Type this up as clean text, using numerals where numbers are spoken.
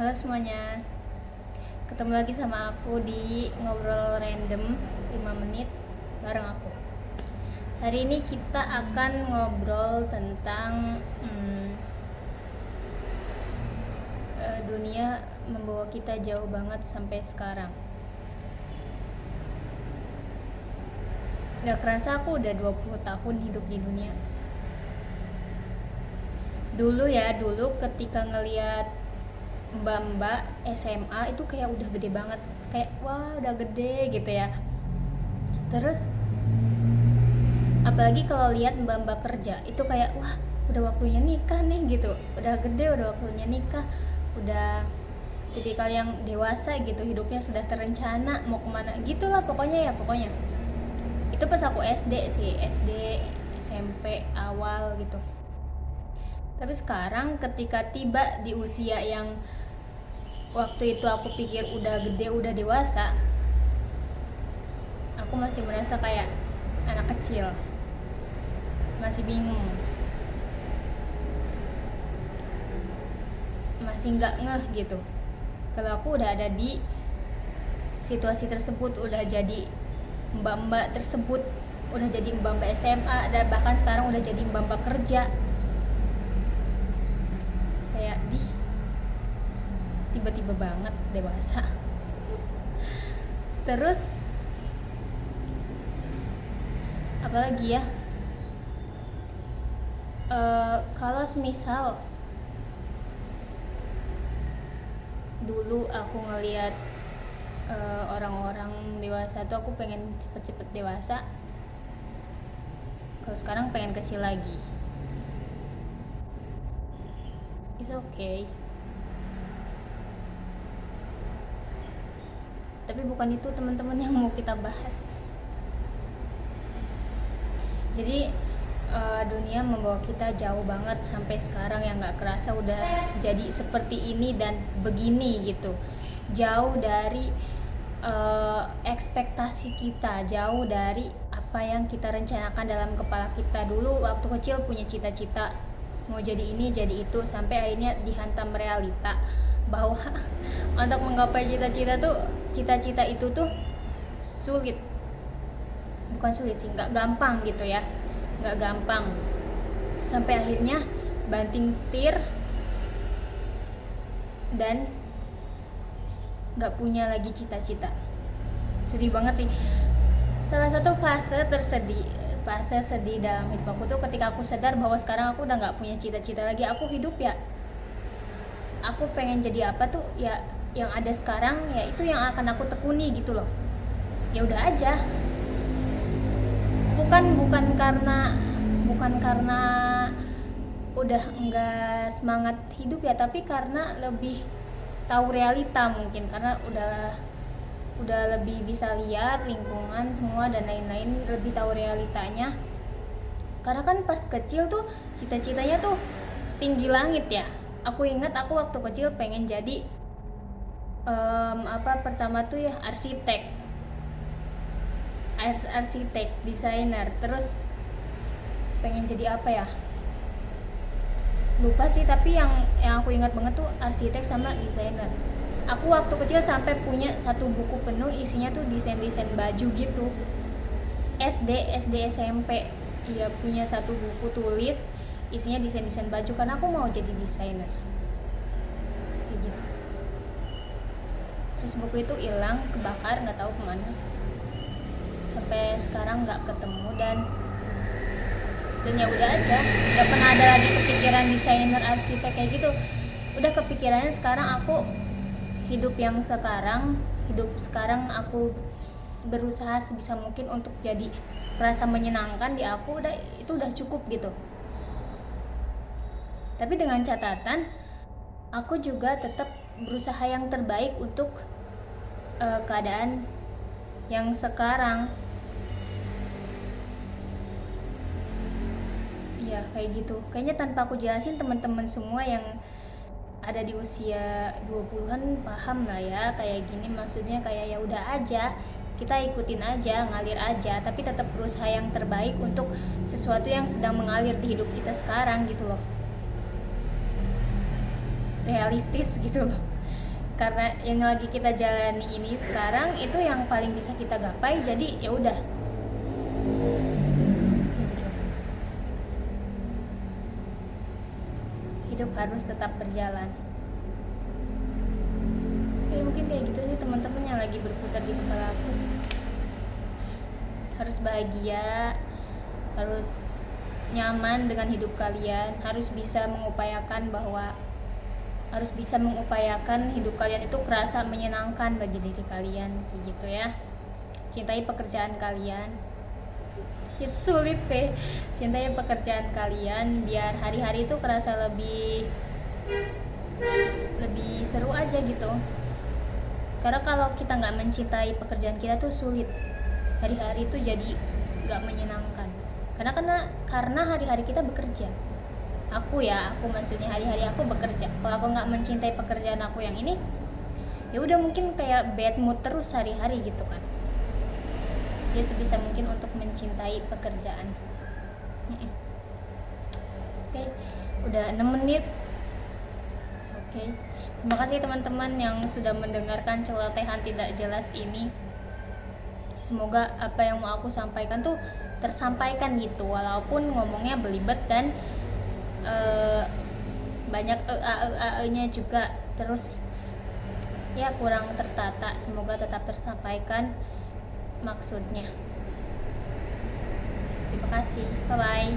Halo semuanya, ketemu lagi sama aku di Ngobrol Random 5 menit bareng aku. Hari ini kita akan ngobrol tentang dunia membawa kita jauh banget sampai sekarang. Gak kerasa aku udah 20 tahun hidup di dunia. Dulu ketika ngeliat mbak-mbak SMA itu kayak udah gede banget, kayak wah udah gede gitu ya. Terus apalagi kalau lihat mbak-mbak kerja itu kayak wah udah waktunya nikah nih gitu, udah gede udah waktunya nikah, udah tipikal yang dewasa gitu, hidupnya sudah terencana mau kemana gitulah pokoknya. Itu pas aku SD SMP awal gitu. Tapi sekarang ketika tiba di usia yang waktu itu aku pikir udah gede udah dewasa, aku masih merasa kayak anak kecil, masih bingung, masih nggak ngeh gitu kalau aku udah ada di situasi tersebut, udah jadi mbak-mbak tersebut, udah jadi mbak-mbak SMA, dan bahkan sekarang udah jadi mbak-mbak kerja. Kayak tiba-tiba banget dewasa. Terus apalagi ya, kalau semisal dulu aku ngelihat orang-orang dewasa tuh aku pengen cepet-cepet dewasa, kalau sekarang pengen kecil lagi. It's okay, tapi bukan itu teman-teman yang mau kita bahas. Jadi dunia membawa kita jauh banget sampai sekarang yang nggak kerasa udah jadi seperti ini dan begini gitu, jauh dari ekspektasi kita, jauh dari apa yang kita rencanakan dalam kepala kita. Dulu waktu kecil punya cita-cita mau jadi ini jadi itu, sampai akhirnya dihantam realita bahwa untuk menggapai cita-cita itu tuh sulit. Bukan sulit sih, nggak gampang gitu ya, nggak gampang, sampai akhirnya banting setir dan nggak punya lagi cita-cita. Sedih banget sih. Salah satu fase sedih dalam hidup aku tuh ketika aku sadar bahwa sekarang aku udah nggak punya cita-cita lagi. Aku hidup ya, aku pengen jadi apa tuh ya, yang ada sekarang ya itu yang akan aku tekuni gitu loh. Ya udah aja. Bukan karena udah enggak semangat hidup ya, tapi karena lebih tahu realita, mungkin karena udah lebih bisa lihat lingkungan semua dan lain-lain, lebih tahu realitanya. Karena kan pas kecil tuh cita-citanya tuh setinggi langit ya. Aku ingat aku waktu kecil pengen jadi pertama tuh ya arsitek, desainer. Terus pengen jadi apa ya, lupa sih, tapi yang aku ingat banget tuh arsitek sama desainer. Aku waktu kecil sampai punya satu buku penuh isinya tuh desain baju gitu. SD SMP ya punya satu buku tulis isinya desain baju karena aku mau jadi desainer kayak gitu. Terus buku itu hilang, kebakar, nggak tahu kemana, sampai sekarang nggak ketemu. Dan ya udah aja, nggak pernah ada lagi kepikiran desainer arsitek kayak gitu. Udah kepikirannya sekarang aku hidup sekarang aku berusaha sebisa mungkin untuk jadi merasa menyenangkan di aku, itu udah cukup gitu. Tapi dengan catatan aku juga tetap berusaha yang terbaik untuk keadaan yang sekarang. Ya kayak gitu. Kayaknya tanpa aku jelasin, teman-teman semua yang ada di usia 20-an paham lah ya kayak gini. Maksudnya kayak ya udah aja, kita ikutin aja, ngalir aja, tapi tetap berusaha yang terbaik untuk sesuatu yang sedang mengalir di hidup kita sekarang gitu loh. Realistis gitu loh. karena yang lagi kita jalani ini sekarang itu yang paling bisa kita gapai, jadi ya udah. Hidup harus tetap berjalan. Mungkin kayak gitu sih teman-teman yang lagi berputar di kepala aku. Harus bahagia, harus nyaman dengan hidup kalian, harus bisa mengupayakan hidup kalian itu kerasa menyenangkan bagi diri kalian, kayak gitu ya. Cintai pekerjaan kalian. Itu sulit sih, cintai pekerjaan kalian biar hari-hari itu kerasa lebih seru aja gitu. Karena kalau kita nggak mencintai pekerjaan kita tuh sulit, hari-hari itu jadi nggak menyenangkan. Karena hari-hari kita bekerja. Aku maksudnya hari-hari aku bekerja. Kalau aku nggak mencintai pekerjaan aku yang ini, ya udah mungkin kayak bad mood terus hari-hari gitu kan. Dia sebisa mungkin untuk mencintai pekerjaan. Oke, udah 6 menit. Oke. Terima kasih teman-teman yang sudah mendengarkan celotehan tidak jelas ini. Semoga apa yang mau aku sampaikan tuh tersampaikan gitu, walaupun ngomongnya belibet dan banyak nya juga, terus ya kurang tertata. Semoga tetap tersampaikan maksudnya. Terima kasih, bye bye.